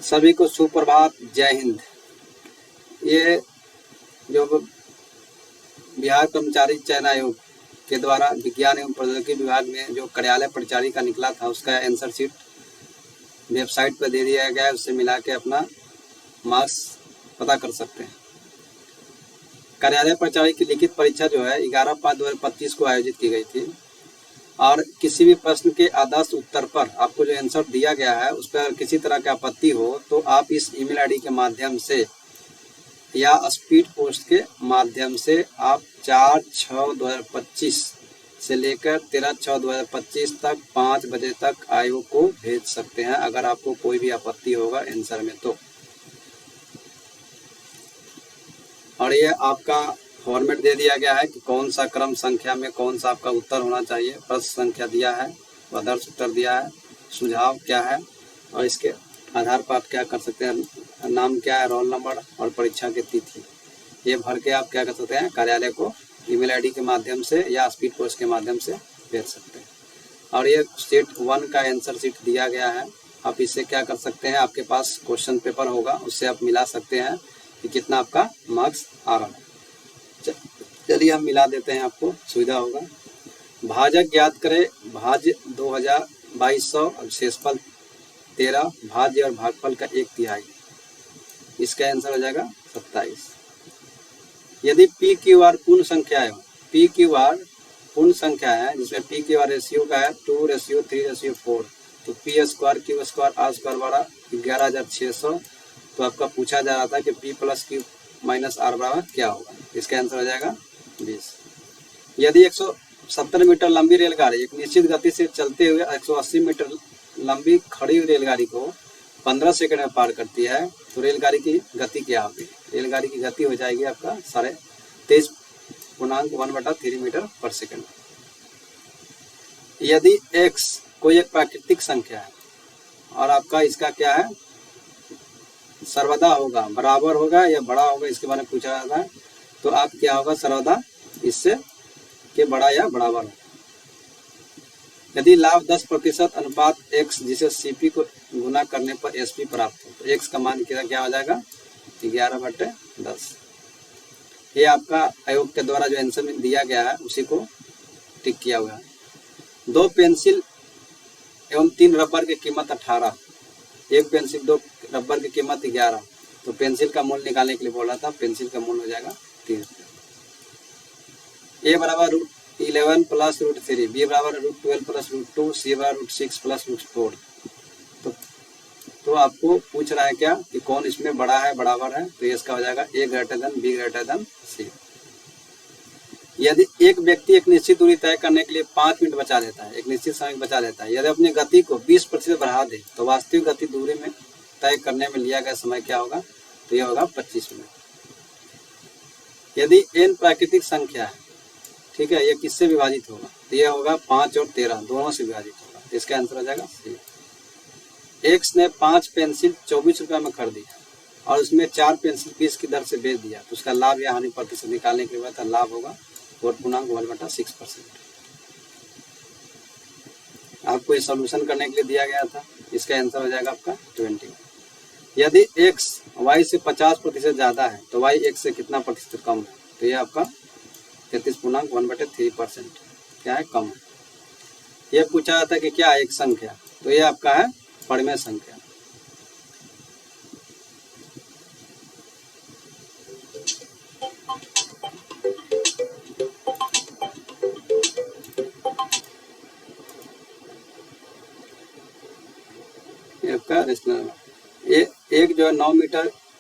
सभी को सुप्रभात, जय हिंद। ये जो बिहार कर्मचारी चयन आयोग के द्वारा विज्ञान एवं प्रौद्योगिकी विभाग में जो कार्यालय परिचारी का निकला था, उसका आंसर शीट वेबसाइट पर दे दिया गया है। उससे मिला के अपना मार्क्स पता कर सकते हैं। कार्यालय परिचारी की लिखित परीक्षा जो है 11/5/2025 को आयोजित की गई थी और किसी भी प्रश्न के आदर्श उत्तर पर आपको जो आंसर दिया गया है उस पर किसी तरह की आपत्ति हो तो आप इस ईमेल आईडी के माध्यम से या स्पीड पोस्ट के माध्यम से आप 4/6/2025 से लेकर 13/6/2025 तक 5 बजे तक आयोग को भेज सकते हैं, अगर आपको कोई भी आपत्ति होगा आंसर में तो। और ये आपका फॉर्मेट दे दिया गया है कि कौन सा क्रम संख्या में कौन सा आपका उत्तर होना चाहिए। प्रश्न संख्या दिया है, आदर्श उत्तर दिया है, सुझाव क्या है और इसके आधार पर आप क्या कर सकते हैं, नाम क्या है, रोल नंबर और परीक्षा की तिथि, ये भर के आप क्या कर सकते हैं, कार्यालय को ईमेल आईडी के माध्यम से या स्पीड पोस्ट के माध्यम से भेज सकते हैं। और ये सेट 1 का आंसर शीट दिया गया है। आप इससे क्या कर सकते हैं, आपके पास क्वेश्चन पेपर होगा, उससे आप मिला सकते हैं कि कितना आपका मार्क्स आ रहा है। चलिए हम मिला देते हैं, आपको सुविधा होगा। भाजक ज्ञात करें, भाज्य 2200 और शेषफल 13, भाज्य और भागफल का 1/3, इसका आंसर हो जाएगा 27। यदि पी क्यू आर पूर्ण संख्या है, पी क्यू आर पूर्ण संख्या है जिसमें पी क्यू आर रेशियो का है 2:3:4, तो P square Q square R square बड़ा 11,600। तो आपका पूछा जा रहा था कि p + q - r बराबर क्या होगा, इसका आंसर हो जाएगा 20। यदि 170 मीटर लंबी रेलगाड़ी एक निश्चित गति से चलते हुए 180 मीटर लंबी खड़ी रेलगाड़ी को 15 सेकंड में पार करती है, तो रेलगाड़ी की गति क्या होगी? रेलगाड़ी की गति हो जाएगी आपका 23.1/3 मीटर पर सेकंड। यदि x कोई एक प्राकृतिक संख्या है और आपका इसका क्या है, सर्वदा होगा, बराबर होगा या बड़ा होगा, इसके बारे में पूछा जाता है, तो आप क्या होगा, सर्वदा इससे के बड़ा या बराबर होगा। यदि लाभ 10% अनुपात x जिसे cp को गुना करने पर sp प्राप्त हो, तो x का मान क्या हो जाएगा, 11/10। ये आपका आयोग के द्वारा जो आंसर में दिया गया है उसी को टिक किया हुआ है। 2 पेंसिल एवं 3 रबर की कीमत 18, एक पेंसिल 2 रबर की कीमत 11, तो पेंसिल का मूल्य निकालने के लिए बोला था। पेंसिल का मूल्य हो जाएगा 3 रुपये। ए बराबर √11 + √3, बी बराबर √12 + √2, सी बराबर √6 + √4। तो आपको पूछ रहा है क्या कि कौन इसमें बड़ा है, बराबर है, तो इसका हो जाएगा a > b > c। यदि एक व्यक्ति एक निश्चित दूरी तय करने के लिए 5 मिनट बचा देता है, एक निश्चित समय बचा देता है, यदि अपनी गति को 20% बढ़ा दे तो वास्तविक गति दूरी में तय करने में लिया गया समय क्या होगा, तो यह होगा 25 मिनट। यदि n प्राकृतिक संख्या है, ठीक है, ये किससे विभाजित होगा, तो यह होगा 5 और 13 दोनों से विभाजित होगा, तो इसका आंसर हो जाएगा सी। x ने 5 पेंसिल 24 रुपये में खरीदी और उसमें 4 पेंसिल 20 की दर से बेच दिया, तो उसका लाभ या हानि प्रतिशत निकालने के बाद लाभ होगा 4.1/6%। आपको ये सॉल्यूशन करने के लिए दिया गया था, इसका आंसर हो जाएगा आपका 20। यदि x y से 50% ज़्यादा है तो y x से कितना प्रतिशत कम है, तो ये आपका 33.1/3% क्या है, कम है। यह पूछा जाता है कि क्या है एक संख्या, तो ये आपका है परिमेय संख्या। आपका रेशनल ये एक जो है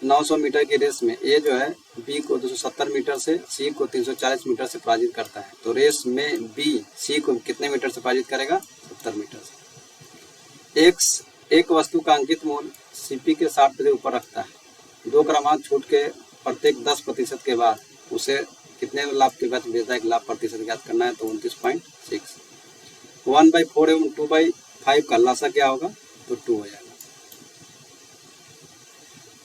900 मीटर की रेस में ए जो है बी को 270 मीटर से, सी को 340 मीटर से पराजित करता है, तो रेस में बी सी को कितने मीटर से पराजित करेगा, 70 मीटर से। एक वस्तु का अंकित मूल्य सीपी के 60% ऊपर रखता है, 2 क्रमांक छूट के प्रत्येक 10% के बाद उसे कितने लाभ के बाद बेचता है, लाभ प्रतिशत ज्ञात करना है, तो 29.6। 1/4 एवं 2/5 का लसा क्या होगा, तो 2 हो जाएगा।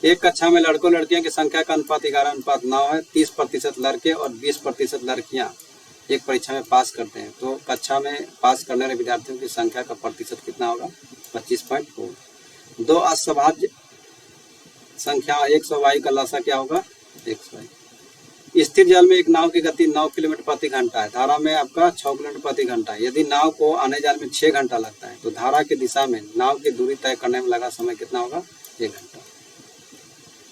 एक कक्षा में लड़कों लड़कियों की संख्या का अनुपात 11:9 है, 30% लड़के और 20% लड़कियां एक परीक्षा में पास करते हैं, तो कक्षा में पास करने वाले विद्यार्थियों की संख्या का प्रतिशत कितना होगा, 25.4। 2 असभाज्य संख्या 100 वायु का लसा क्या होगा 100 वायु। स्थिर जल में एक नाव की गति 9 किलोमीटर प्रति घंटा है, धारा में आपका 6 किलोमीटर प्रति घंटा है। यदि नाव को आने जाने में 6 घंटा लगता है तो धारा की दिशा में नाव की दूरी तय करने में लगा समय कितना होगा 1 घंटा।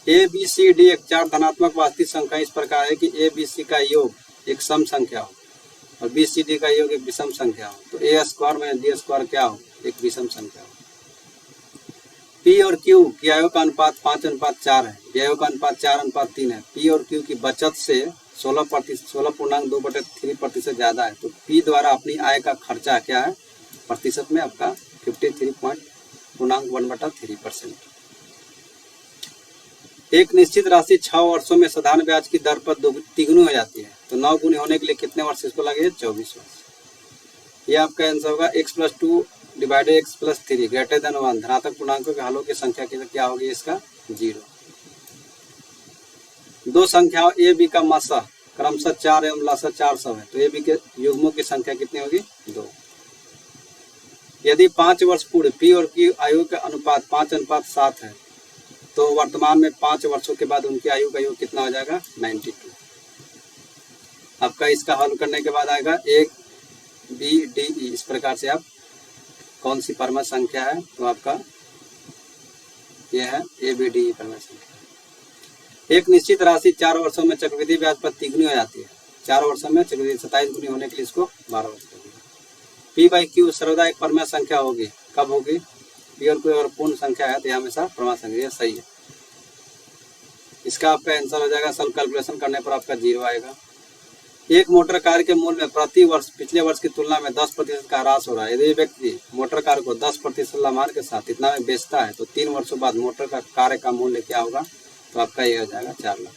ए बी सी डी एक 4 धनात्मक वास्तविक संख्या इस प्रकार है कि ए बी सी का योग एक सम संख्या हो और बी सी डी का योग एक विषम संख्या हो, तो ए स्क्वायर में डी स्क्वायर क्या हो एक विषम संख्या हो। पी और क्यू की आयोग का अनुपात 5:4 है, आयोग का अनुपात 4:3 है। पी और क्यू की बचत से 16.2/3% ज्यादा है, तो पी द्वारा अपनी आय का खर्चा क्या है प्रतिशत में आपका 53.1/3%। एक निश्चित राशि 6 वर्षों में साधारण ब्याज की दर पर तिगुनी हो जाती है, तो 9 गुनी होने के लिए कितने वर्ष इसको लगे 24 वर्ष। ये आपका आंसर होगा x+2 divided x+3 greater than 1। धनात्मक पूर्णांकों के हलों की संख्या क्या होगी इसका 0। दो संख्याओं ए बी का मासा क्रमशः 4 एवं लसा 400 है, तो ए बी के युग्मों की संख्या कितनी होगी 2। यदि 5 वर्ष पूर्व पी और क्यू आयु का अनुपात 5:7 है, तो वर्तमान में 5 वर्षों के बाद उनकी आयु का योग कितना हो जाएगा 92। आपका इसका हल करने के बाद आएगा ए बी डी ई। इस प्रकार से आप कौन सी परमाणु संख्या है, तो आपका यह है ए बी डी ई परमाणु संख्या। एक निश्चित राशि 4 वर्षों में चक्रवृद्धि ब्याज पर तिगुनी हो जाती है। 4 वर्षों में चक्रवृद्धि 27 गुनी होने के लिए इसको 12 वर्ष लगेगा। पी बाई क्यू सर्वदा एक परमाणु संख्या होगी, कब होगी पी और क्यू अगर पूर्ण संख्या है तो यह हमेशा परमाणु संख्या सही है। इसका आपका आंसर हो जाएगा, सब कैलकुलेशन करने पर आपका 0 आएगा। एक मोटर कार के मूल्य में प्रति वर्ष पिछले वर्ष की तुलना में 10% का ह्रास हो रहा है। यदि व्यक्ति मोटर कार को 10% लाभांश के साथ इतना में बेचता है तो 3 वर्षों बाद मोटर का कार का मूल्य क्या होगा, तो आपका ये हो जाएगा 4 लाख।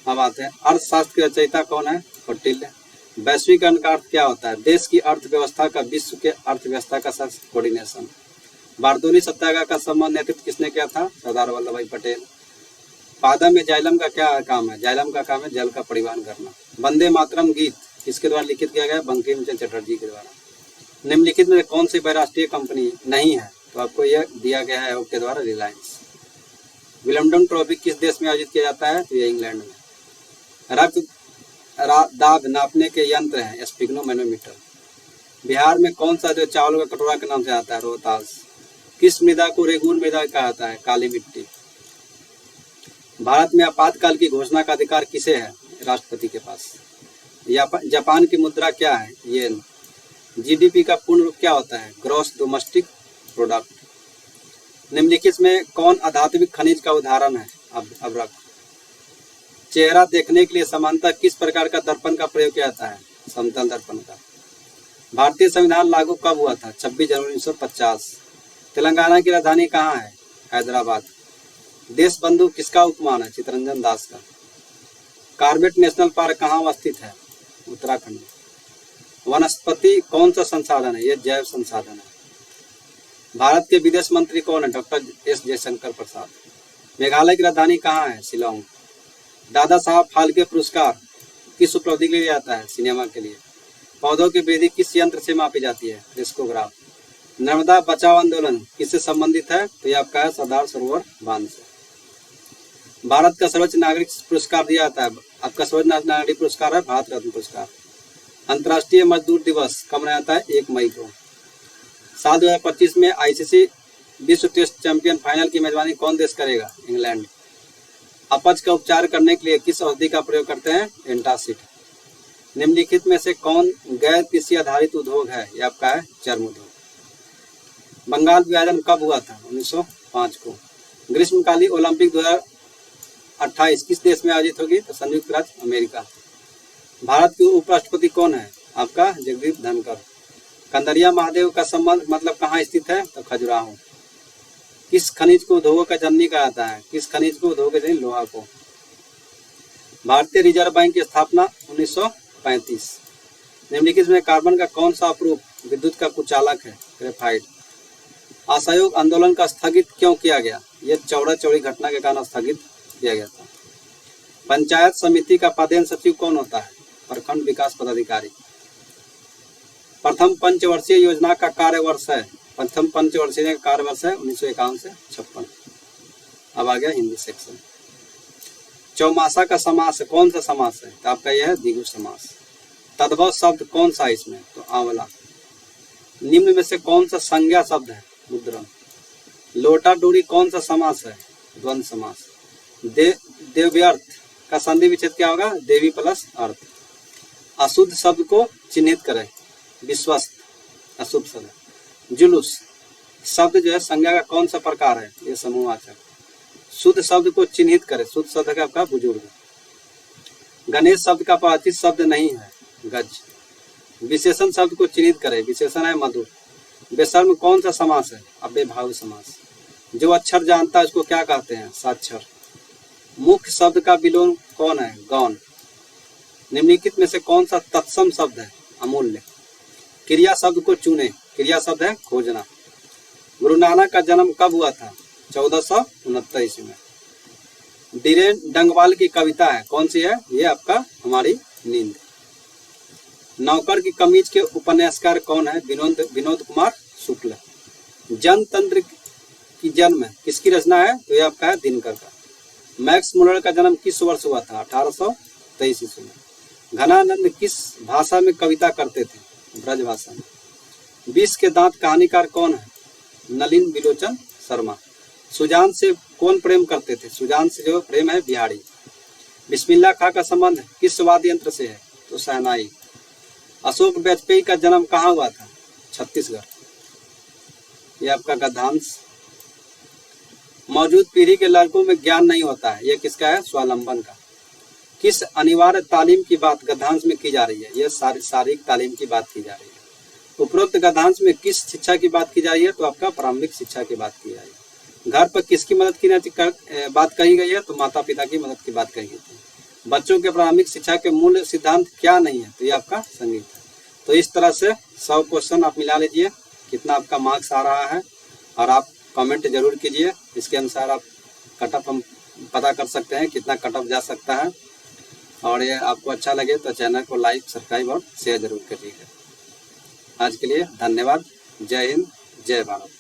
अब आते हैं अर्थशास्त्र की रचयिता कौन है, कौटिल्य। वैश्वीकरण का अर्थ क्या होता है, देश की अर्थव्यवस्था का विश्व के अर्थव्यवस्था का साथ कोऑर्डिनेशन। बारदोली सत्याग्रह का संबंध नेतृत्व किसने किया था, सरदार वल्लभ भाई पटेल। पादम में जाइलम का क्या काम है, जाइलम का काम है जल का परिवहन करना। वंदे मातरम गीत किसके द्वारा लिखित किया गया, बंकिम चंद्र चटर्जी के द्वारा। निम्नलिखित में कौन सी बहुराष्ट्रीय कंपनी नहीं है, तो आपको यह दिया गया है आयोग के द्वारा रिलायंस। विलियमडन ट्रॉफी किस देश में आयोजित किया जाता है, तो ये इंग्लैंड में। रक्त दाब नापने के यंत्र हैं स्पिग्नोमेनोमीटर। बिहार में कौन सा जो चावल का कटोरा के नाम से आता है, रोहतास। किस मृदा को रेगून मृदा कहा जाता है, काली मिट्टी। भारत में आपातकाल की घोषणा का अधिकार किसे है, राष्ट्रपति के पास। जापान की मुद्रा क्या है, येन। जीडीपी का पूर्ण रूप क्या होता है, ग्रॉस डोमेस्टिक प्रोडक्ट। निम्नलिखित में कौन अधात्विक खनिज का उदाहरण है, अभ्रक। चेहरा देखने के लिए समानता किस प्रकार का दर्पण का प्रयोग किया जाता है, समतल दर्पण का। भारतीय संविधान लागू कब हुआ था, 26 जनवरी 1950। तेलंगाना की राजधानी कहाँ है, हैदराबाद। देश बंधु किसका उपमान है, चित्तरंजन दास का। कार्बेट नेशनल पार्क कहाँ अवस्थित है, उत्तराखंड। वनस्पति कौन सा संसाधन है, यह जैव संसाधन है। भारत के विदेश मंत्री कौन है, डॉक्टर एस जयशंकर प्रसाद। मेघालय की राजधानी कहाँ है, शिलांग। दादा साहब फाल्के पुरस्कार किस उपलब्धि के लिए जाता है, सिनेमा के लिए। पौधों की वृद्धि किस यंत्र से मापी जाती है, क्रिस्कोग्राफ। नर्मदा बचाओ आंदोलन किससे संबंधित है, तो यह आपका है सरदार सरोवर बांध से। भारत का सर्वोच्च नागरिक पुरस्कार दिया जाता है, आपका सर्वोच्च नागरिक पुरस्कार है भारत रत्न पुरस्कार। अंतर्राष्ट्रीय मजदूर दिवस कब मनाया जाता है, 1 मई को। साल 2025 में आईसीसी विश्व टेस्ट चैंपियन फाइनल की मेजबानी कौन देश करेगा, इंग्लैंड। अपच का उपचार करने के लिए किस औषधि का प्रयोग करते हैं, एंटासिड। निम्नलिखित में से कौन गैर कृषि आधारित उद्योग है, यह आपका है चर्म उद्योग। बंगाल विभाजन कब हुआ था, 1905 को। ग्रीष्मकालीन ओलंपिक 2028 किस देश में आयोजित होगी, तो संयुक्त राज्य अमेरिका। भारत के उपराष्ट्रपति कौन है, आपका जगदीप धनखड़। कंदरिया महादेव का संबंध मतलब कहाँ स्थित है, तो खजुराहो। किस खनिज को उद्योगों का जननी कहा जाता है, किस खनिज को उद्योगों का जननी, लोहा को। भारतीय रिजर्व बैंक की स्थापना 1935। निम्नलिखित में कार्बन का कौन सा अपरूप विद्युत का कुचालक है, ग्रेफाइट। असहयोग आंदोलन का स्थगित क्यों किया गया, यह चौड़ा चौड़ी घटना के कारण स्थगित किया गया था। पंचायत समिति का पदेन सचिव कौन होता है, प्रखंड विकास पदाधिकारी। प्रथम पंचवर्षीय योजना का कार्य वर्ष है प्रथम पंचवर्षीय का कार्यवर्ष है 1951 से 56। अब आ गया हिंदी सेक्शन। चौमासा का समास कौन सा समास है? तो आपका यह है द्विगु समास। तद्भव शब्द कौन सा है इसमें? तो आंवला। निम्न में से कौन सा संज्ञा शब्द है? मुद्रण। लोटा डोरी कौन सा समास है? द्वंद्व समास। देव्यर्थ का संधि विच्छेद क्या होगा? देवी प्लस अर्थ। अशुद्ध शब्द को चिन्हित करें। विश्वस्त अशुभ शब्द। जुलूस शब्द जो है संज्ञा का कौन सा प्रकार है? ये समूहवाचक। शुद्ध शब्द को चिन्हित करें। शुद्ध शब्द का आपका बुजुर्ग। गणेश शब्द का प्राचीन शब्द नहीं है, गज। विशेषण शब्द को चिन्हित करें। विशेषण है मधुर। बेशर्म कौन सा समास है? अव्ययभावी समास। जो अक्षर जानता है उसको क्या कहते हैं? साक्षर। मुख्य शब्द का विलोम कौन है? गौण। निम्नलिखित में से कौन सा तत्सम शब्द है? अमूल्य। क्रिया शब्द को चुने। क्रिया शब्द है खोजना। गुरु नानक का जन्म कब हुआ था? 1469 ईस्वी में। धीरेन डंगवाल की कविता है, कौन सी है? ये आपका हमारी नींद। नौकर की कमीज के उपन्यासकार कौन है? विनोद कुमार शुक्ल। जनतंत्र की जन्म किसकी रचना है? तो ये आपका है दिनकर का। मैक्स मुलर का जन्म किस वर्ष हुआ था? 1823 ईस्वी में। घनानंद किस भाषा में कविता करते थे? ब्रज भाषा में। 20 के दांत कहानीकार कौन है? नलिन बिलोचन शर्मा। सुजान से कौन प्रेम करते थे? सुजान से जो प्रेम है बिहारी। बिस्मिल्लाह खां का संबंध किस वाद्य यंत्र से है? तो शहनाई। अशोक वाजपेयी का जन्म कहाँ हुआ था? छत्तीसगढ़। ये आपका गद्यांश। मौजूद पीढ़ी के लड़कों में ज्ञान नहीं होता है, ये किसका है? स्वावलंबन का। किस अनिवार्य तालीम की बात गद्यांश में की जा रही है? यह शारीरिक तालीम की बात की जा रही है। उपरोक्त गद्यांश में किस शिक्षा की बात की जा रही है? तो आपका प्रारंभिक शिक्षा की बात की जा रही है। घर पर किसकी मदद की बात कही गई है? तो माता पिता की मदद की बात कही गई थी। बच्चों के प्रारंभिक शिक्षा के मूल सिद्धांत क्या नहीं है? तो ये आपका संगीत है। तो इस तरह से 100 क्वेश्चन आप मिला लीजिए, कितना आपका मार्क्स आ रहा है, और आप कमेंट जरूर कीजिए। इसके अनुसार आप कटअप हम पता कर सकते हैं कितना कटअप जा सकता है। और ये आपको अच्छा लगे तो चैनल को लाइक, सब्सक्राइब और शेयर जरूर करिएगा। आज के लिए धन्यवाद। जय हिंद, जय भारत।